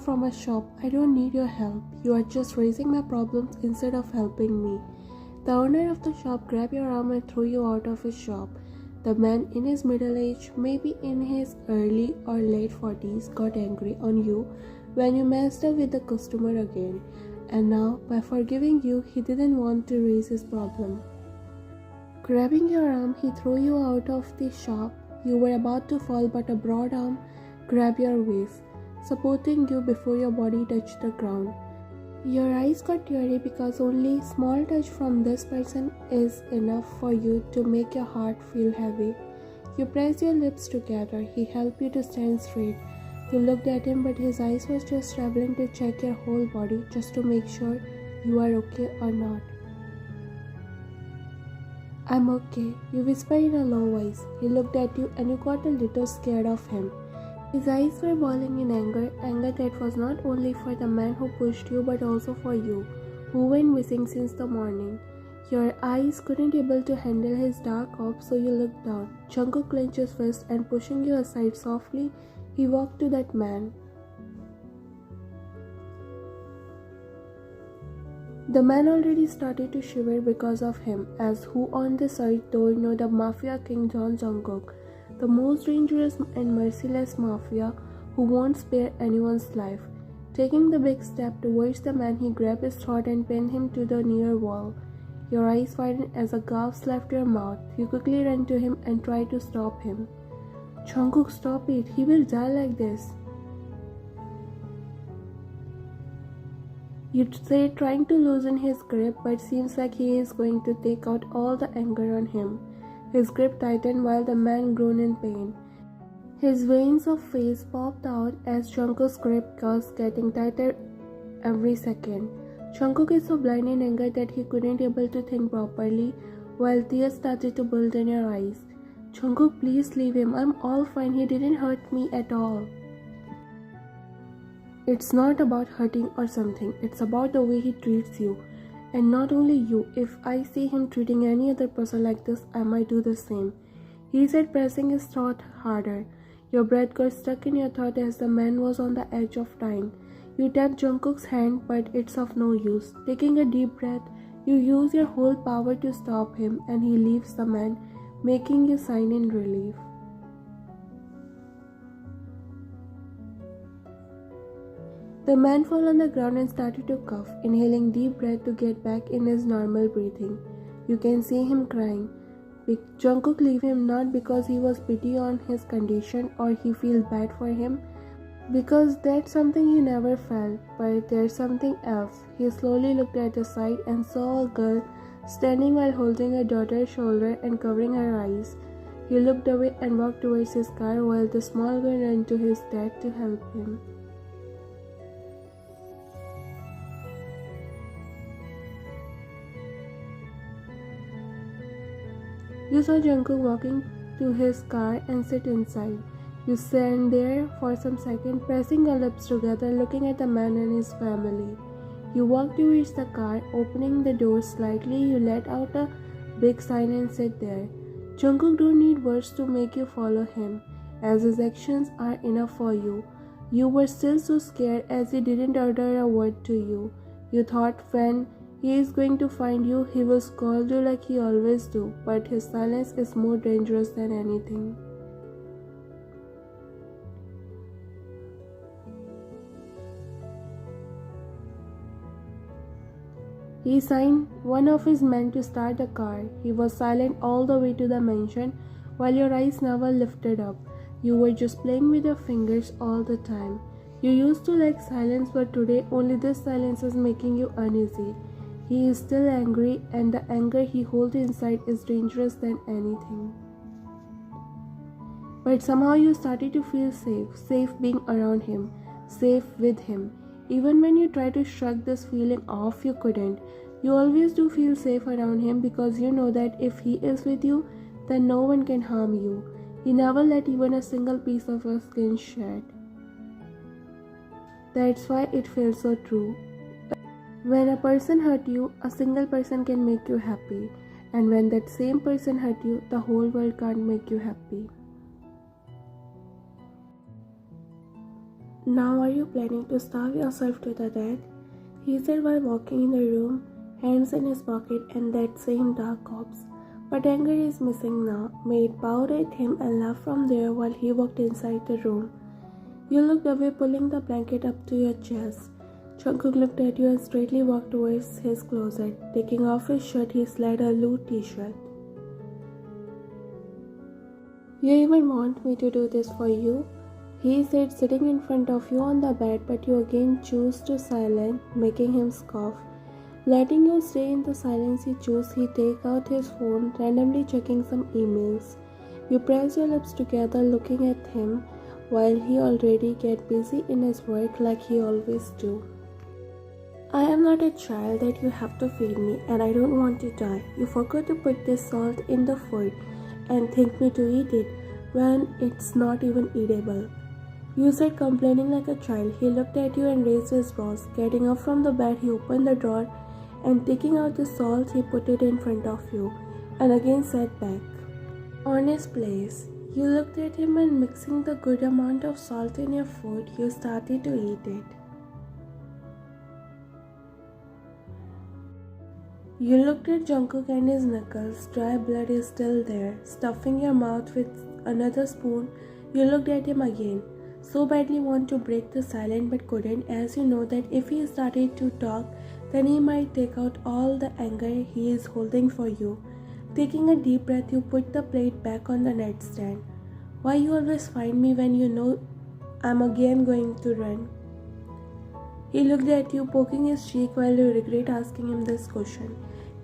from a shop. I don't need your help. You are just raising my problems instead of helping me. The owner of the shop grabbed your arm and threw you out of his shop. The man in his middle age, maybe in his early or late 40s, got angry on you when you messed up with the customer again. And now, by forgiving you, he didn't want to raise his problem. Grabbing your arm, he threw you out of the shop. You were about to fall, but a broad arm grabbed your waist, supporting you before your body touched the ground. Your eyes got teary because only small touch from this person is enough for you to make your heart feel heavy. You pressed your lips together. He helped you to stand straight. You looked at him, but his eyes were just traveling to check your whole body just to make sure you are okay or not. I'm okay, you whispered in a low voice. He looked at you and you got a little scared of him. His eyes were boiling in anger that was not only for the man who pushed you but also for you, who went missing since the morning. Your eyes couldn't able to handle his dark off, so you looked down. Jungkook clenched his fist and pushing you aside softly, he walked to that man. The man already started to shiver because of him, as who on this earth don't know the mafia king John Jungkook, the most dangerous and merciless mafia who won't spare anyone's life. Taking the big step towards the man, he grabbed his throat and pinned him to the near wall. Your eyes widened as a gasp left your mouth. You quickly ran to him and tried to stop him. Jungkook, stop it. He will die like this. You say, trying to loosen his grip, but seems like he is going to take out all the anger on him. His grip tightened while the man groaned in pain. His veins of face popped out as Jungkook's grip was getting tighter every second. Jungkook is so blind in anger that he couldn't able to think properly, while tears started to build in your eyes. Jungkook, please leave him. I'm all fine. He didn't hurt me at all. It's not about hurting or something. It's about the way he treats you. And not only you. If I see him treating any other person like this, I might do the same. He said, pressing his throat harder. Your breath got stuck in your throat as the man was on the edge of dying. You tapped Jungkook's hand, but it's of no use. Taking a deep breath, you use your whole power to stop him, and he leaves the man, making you sign in relief. The man fell on the ground and started to cough, inhaling deep breath to get back in his normal breathing. You can see him crying. Jungkook leave him not because he was pity on his condition or he feel bad for him, because that's something he never felt, but there's something else. He slowly looked at the side and saw a girl standing while holding her daughter's shoulder and covering her eyes. He looked away and walked towards his car while the small girl ran to his dad to help him. You saw Jungkook walking to his car and sit inside. You stand there for some seconds, pressing your lips together, looking at the man and his family. You walk towards the car, opening the door slightly. You let out a big sign and sit there. Jungkook don't need words to make you follow him, as his actions are enough for you. You were still so scared as he didn't utter a word to you. You thought when he is going to find you, he will scold you like he always do, but his silence is more dangerous than anything. He signed one of his men to start the car. He was silent all the way to the mansion, while your eyes never lifted up. You were just playing with your fingers all the time. You used to like silence, but today only this silence is making you uneasy. He is still angry, and the anger he holds inside is dangerous than anything. But somehow you started to feel safe being around him, safe with him. Even when you try to shrug this feeling off, you couldn't. You always do feel safe around him because you know that if he is with you, then no one can harm you. He never let even a single piece of your skin shed. That's why it feels so true. When a person hurt you, a single person can make you happy. And when that same person hurt you, the whole world can't make you happy. Now are you planning to starve yourself to the death? He said while walking in the room, hands in his pocket and that same dark corpse. But anger is missing now. Maid bowed at him and laughed from there while he walked inside the room. You looked away, pulling the blanket up to your chest. Jungkook looked at you and straightly walked towards his closet. Taking off his shirt, he slid a blue t-shirt. You even want me to do this for you? He said, sitting in front of you on the bed, but you again choose to silence, making him scoff. Letting you stay in the silence he chose, he take out his phone, randomly checking some emails. You press your lips together, looking at him, while he already get busy in his work like he always do. I am not a child that you have to feed me, and I don't want to die. You forgot to put this salt in the food and think me to eat it when it's not even eatable. You said, complaining like a child. He looked at you and raised his brows. Getting up from the bed, he opened the drawer and taking out the salt, he put it in front of you and again sat back on his place. You looked at him and mixing the good amount of salt in your food, you started to eat it. You looked at Jungkook and his knuckles. Dry blood is still there. Stuffing your mouth with another spoon, you looked at him again. So badly want to break the silence but couldn't, as you know that if he started to talk, then he might take out all the anger he is holding for you. Taking a deep breath, you put the plate back on the nightstand. Why you always find me when you know I'm again going to run? He looked at you, poking his cheek while you regret asking him this question.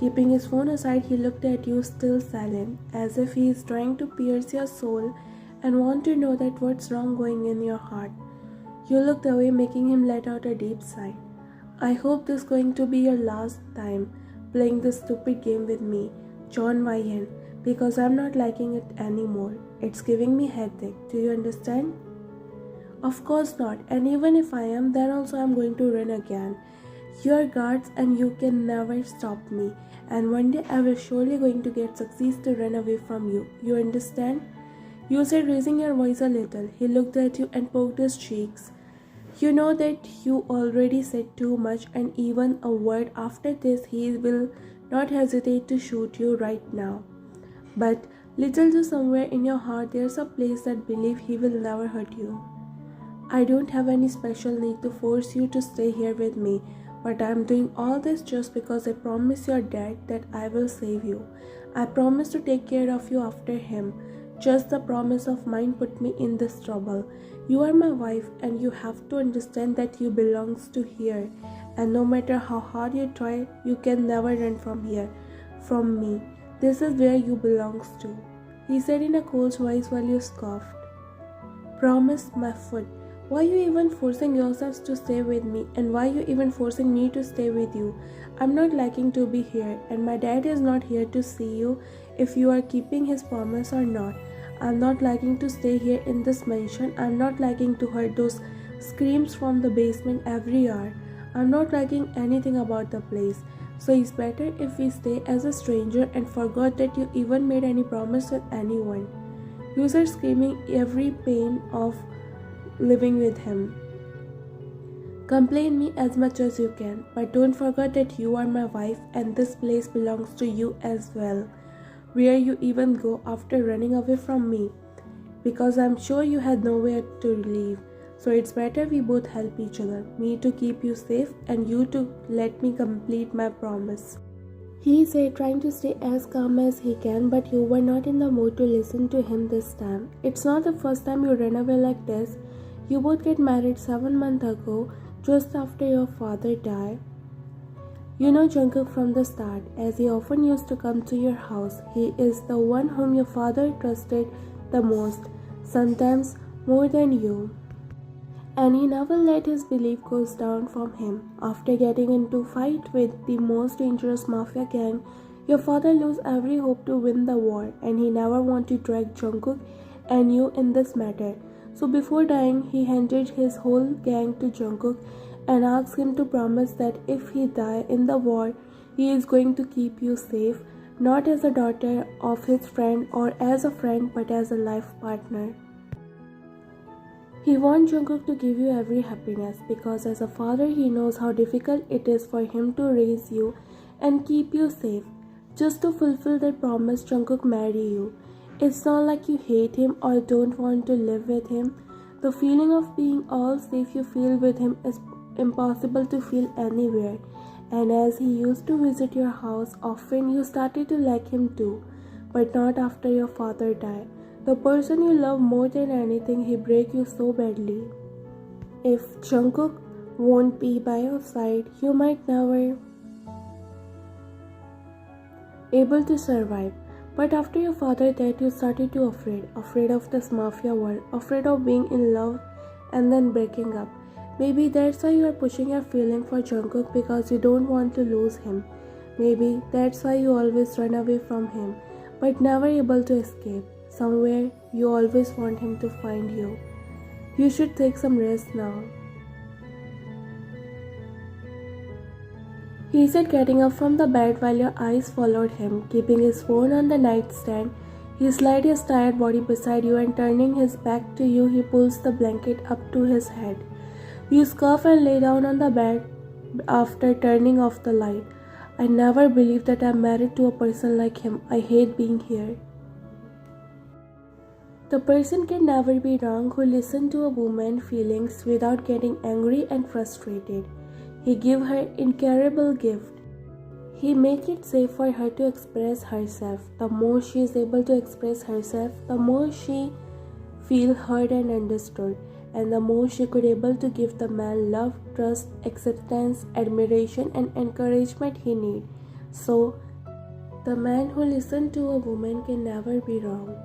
Keeping his phone aside, he looked at you, still silent, as if he is trying to pierce your soul and want to know that what's wrong going in your heart. You looked away, making him let out a deep sigh. I hope this is going to be your last time playing this stupid game with me, John Wayne, because I'm not liking it anymore. It's giving me headache. Do you understand? Of course not, and even if I am, then also I'm going to run again. You are guards and you can never stop me, and one day I will surely going to get success to run away from you. You understand? You said, raising your voice a little. He looked at you and poked his cheeks. You know that you already said too much, and even a word after this he will not hesitate to shoot you right now. But little to somewhere in your heart there's a place that believes he will never hurt you. I don't have any special need to force you to stay here with me, but I am doing all this just because I promised your dad that I will save you. I promised to take care of you after him. Just the promise of mine put me in this trouble. You are my wife and you have to understand that you belongs to here, and no matter how hard you try, you can never run from here, from me. This is where you belongs to, he said in a cold voice while you scoffed. Promise, my foot. Why you even forcing yourselves to stay with me, and why you even forcing me to stay with you? I'm not liking to be here, and my dad is not here to see you if you are keeping his promise or not. I'm not liking to stay here in this mansion. I'm not liking to hear those screams from the basement every hour. I'm not liking anything about the place. So it's better if we stay as a stranger and forgot that you even made any promise with anyone. You are screaming every pain of living with him. Complain me as much as you can, but don't forget that you are my wife and this place belongs to you as well. Where you even go after running away from me, because I'm sure you had nowhere to leave. So it's better we both help each other, me to keep you safe and you to let me complete my promise. He said, trying to stay as calm as he can, but you were not in the mood to listen to him this time. It's not the first time you ran away like this. You both get married 7 months ago, just after your father died. You know Jungkook from the start, as he often used to come to your house. He is the one whom your father trusted the most, sometimes more than you. And he never let his belief go down from him. After getting into a fight with the most dangerous mafia gang, your father lost every hope to win the war, and he never wanted to drag Jungkook and you in this matter. So before dying, he handed his whole gang to Jungkook and asked him to promise that if he dies in the war, he is going to keep you safe, not as a daughter of his friend or as a friend, but as a life partner. He wants Jungkook to give you every happiness because as a father he knows how difficult it is for him to raise you and keep you safe. Just to fulfill that promise, Jungkook marry you. It's not like you hate him or don't want to live with him. The feeling of being all safe you feel with him is impossible to feel anywhere. And as he used to visit your house often, you started to like him too. But not after your father died. The person you love more than anything, he break you so badly. If Jungkook won't be by your side, you might never able to survive. But after your father died, you started to afraid of this mafia world, afraid of being in love and then breaking up. Maybe that's why you are pushing your feeling for Jungkook because you don't want to lose him. Maybe that's why you always run away from him, but never able to escape. Somewhere you always want him to find you. You should take some rest now. He said, getting up from the bed while your eyes followed him, keeping his phone on the nightstand. He slides his tired body beside you and turning his back to you, he pulls the blanket up to his head. You scoff and lay down on the bed after turning off the light. I never believed that I'm married to a person like him. I hate being here. The person can never be wrong who listens to a woman's feelings without getting angry and frustrated. He give her incredible gift. He make it safe for her to express herself. The more she is able to express herself, the more she feel heard and understood, and the more she could able to give the man love, trust, acceptance, admiration and encouragement he need. So, the man who listens to a woman can never be wrong.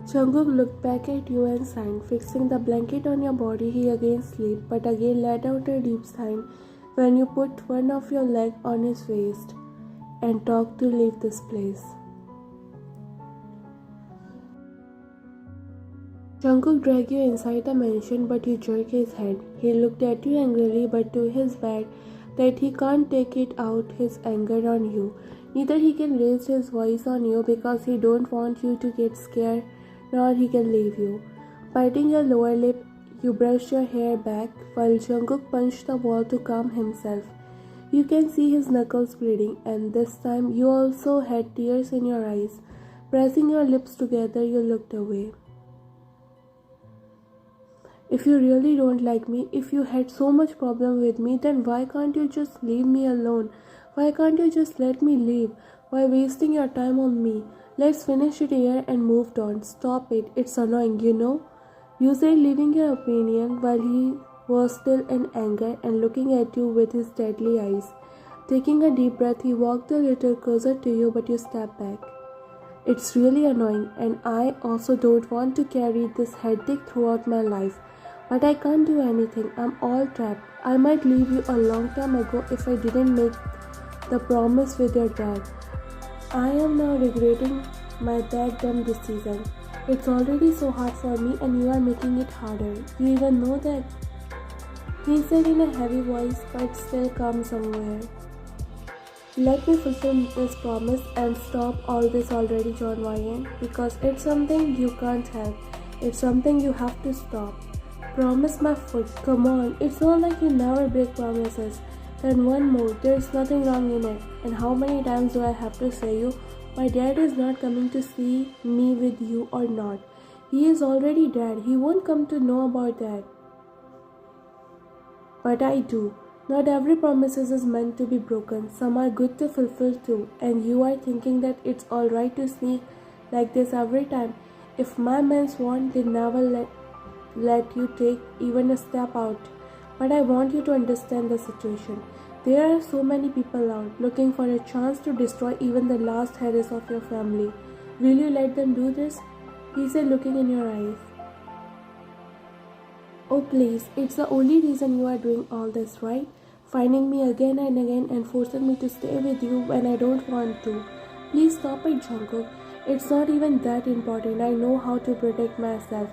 Jungkook looked back at you and sighed, fixing the blanket on your body. He again slept, but again let out a deep sigh when you put one of your leg on his waist and talked to leave this place. Jungkook dragged you inside the mansion, but you jerked his head. He looked at you angrily, but to his bad that he can't take it out his anger on you. Neither he can raise his voice on you because he don't want you to get scared, nor he can leave you. Biting your lower lip, you brushed your hair back while Jungkook punched the wall to calm himself. You can see his knuckles bleeding, and this time you also had tears in your eyes. Pressing your lips together, you looked away. If you really don't like me, if you had so much problem with me, then why can't you just leave me alone? Why can't you just let me leave? Why wasting your time on me? Let's finish it here and move on. Stop it. It's annoying, you know? You said, leaving your opinion while he was still in anger and looking at you with his deadly eyes. Taking a deep breath, he walked a little closer to you, but you stepped back. It's really annoying, and I also don't want to carry this headache throughout my life. But I can't do anything. I'm all trapped. I might leave you a long time ago if I didn't make the promise with your dad. I am now regretting my that dumb decision. It's already so hard for me and you are making it harder. You even know that? He said in a heavy voice but still calm somewhere. Let me fulfill this promise and stop all this already, John Ryan, because it's something you can't help. It's something you have to stop. Promise my foot. Come on. It's not like you never break promises. Then one more. There's nothing wrong in it. And how many times do I have to say you? My dad is not coming to see me with you or not. He is already dead. He won't come to know about that. But I do. Not every promise is meant to be broken. Some are good to fulfill too. And you are thinking that it's alright to sneak like this every time. If my men's want, they never let you take even a step out. But I want you to understand the situation. There are so many people out looking for a chance to destroy even the last hairs of your family. Will you let them do this? He said, looking in your eyes. Oh please, it's the only reason you are doing all this, right? Finding me again and again and forcing me to stay with you when I don't want to. Please stop it, Jungkook. It's not even that important. I know how to protect myself.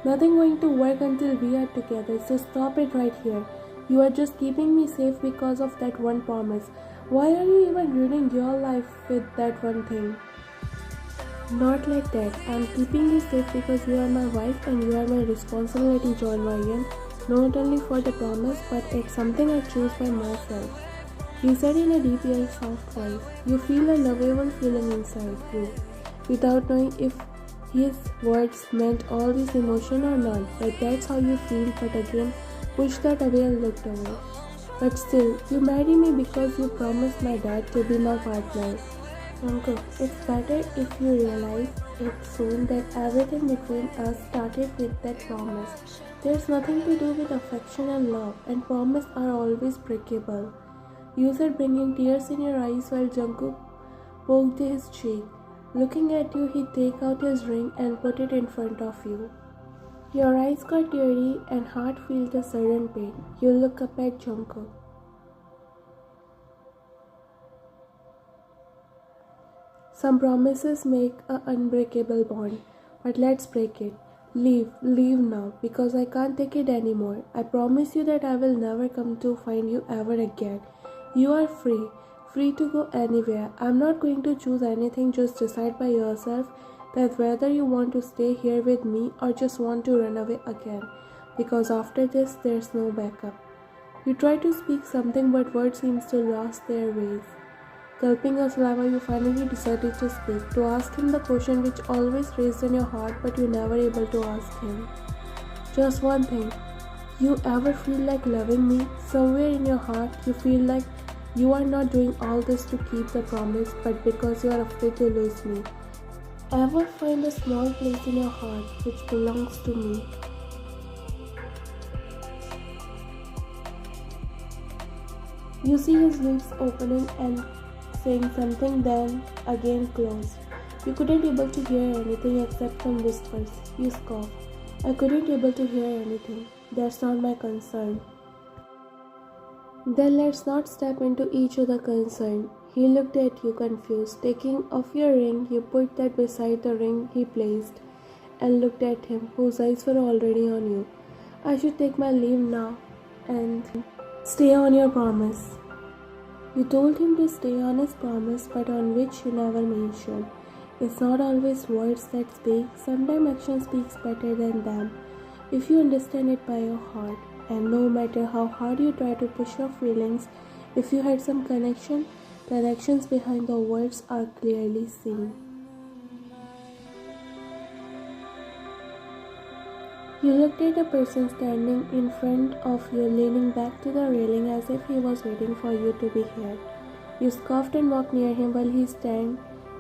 Nothing going to work until we are together, so stop it right here. You are just keeping me safe because of that one promise. Why are you even ruining your life with that one thing? Not like that. I'm keeping you safe because you are my wife and you are my responsibility, John Ryan. Not only for the promise, but it's something I choose by myself. He said in a deep yet soft voice. You feel a lovable feeling inside you, without knowing if his words meant all this emotion or not. But that's how you feel, but again, pushed that away and looked away. But still, you marry me because you promised my dad to be my partner. Uncle, it's better if you realize it soon that everything between us started with that promise. There's nothing to do with affection and love, and promises are always breakable. You said, bringing tears in your eyes while Jungkook poked his cheek. Looking at you, he'd take out his ring and put it in front of you. Your eyes got teary and heart felt a sudden pain. You look up at Jungkook. Some promises make an unbreakable bond, but let's break it. Leave now, because I can't take it anymore. I promise you that I will never come to find you ever again. You are free to go anywhere. I'm not going to choose anything, just decide by yourself that whether you want to stay here with me or just want to run away again, because after this there's no backup. You try to speak something, but words seem to lost their ways. Gulping a saliva, you finally decided to speak, to ask him the question which always raised in your heart but you never able to ask him. Just one thing. You ever feel like loving me? Somewhere in your heart you feel like you are not doing all this to keep the promise, but because you are afraid to lose me. Ever find a small place in your heart which belongs to me? You see his lips opening and saying something, then again closed. You couldn't able to hear anything except some whispers. You scoffed. I couldn't able to hear anything. That's not my concern. Then let's not step into each other concern. He looked at you confused. Taking off your ring, you put that beside the ring he placed and looked at him, whose eyes were already on you. I should take my leave now and stay on your promise. You told him to stay on his promise, but on which you never mentioned. It's not always words that speak, sometimes action speaks better than them. If you understand it by your heart, and no matter how hard you try to push your feelings, if you had some connection, the actions behind the words are clearly seen. You looked at a person standing in front of you, leaning back to the railing as if he was waiting for you to be here. You scoffed and walked near him while he stood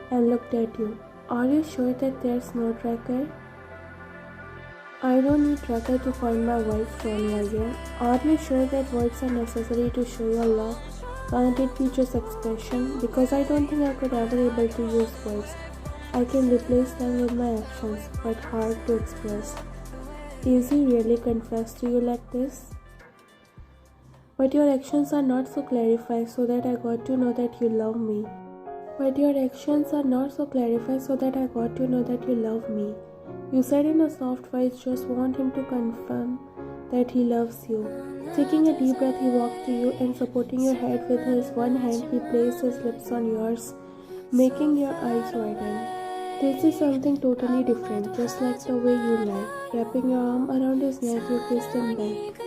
and looked at you. Are you sure that there's no tracker? I don't need tracker to find my wife, John Ryan. Are you sure that words are necessary to show your love? Can't it be just expression? Because I don't think I could ever able to use words. I can replace them with my actions, but hard to express. Is he really confessed to you like this? But your actions are not so clarified so that I got to know that you love me. You said in a soft voice, just want him to confirm that he loves you. Taking a deep breath, he walked to you and supporting your head with his one hand, he placed his lips on yours, making your eyes widen. This is something totally different, just like the way you lie. Wrapping your arm around his neck, you kissed him back.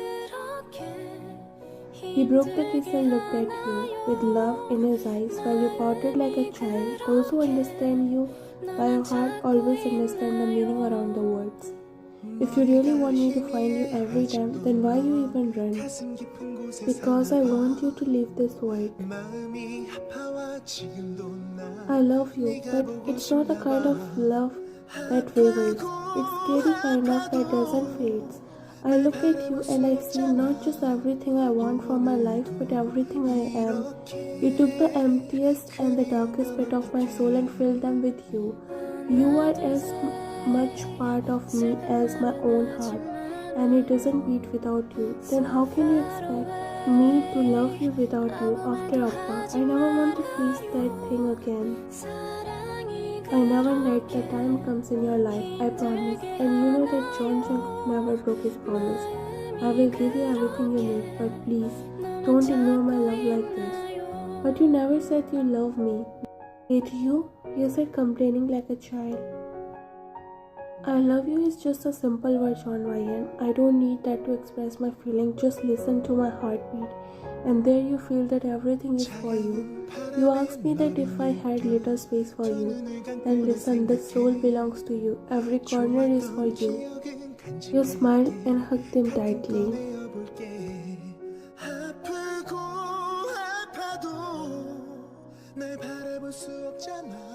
He broke the kiss and looked at you with love in his eyes while you pouted like a child. Those who understand you by your heart always understand the meaning around the words. If you really want me to find you every time, then why you even run? Because I want you to leave this world. I love you, but it's not the kind of love that wavers. It's scary kind of that doesn't fade. I look at you and I see not just everything I want from my life, but everything I am. You took the emptiest and the darkest bit of my soul and filled them with you. You are as much part of me as my own heart, and it doesn't beat without you. Then how can you expect me to love you without you? After Appa, I never want to face that thing again. I never let the time comes in your life, I promise. And you know that John Jung never broke his promise. I will give you everything you need, but please, don't ignore my love like this. But you never said you love me. Did you? You said, complaining like a child. I love you is just a simple word, John Ryan. I don't need that to express my feeling. Just listen to my heartbeat. And there you feel that everything is for you. You ask me that if I had little space for you. Then listen, this role belongs to you. Every corner is for you. You smiled and hugged them tightly. 아프고 아파도 날 바라볼 수 없잖아.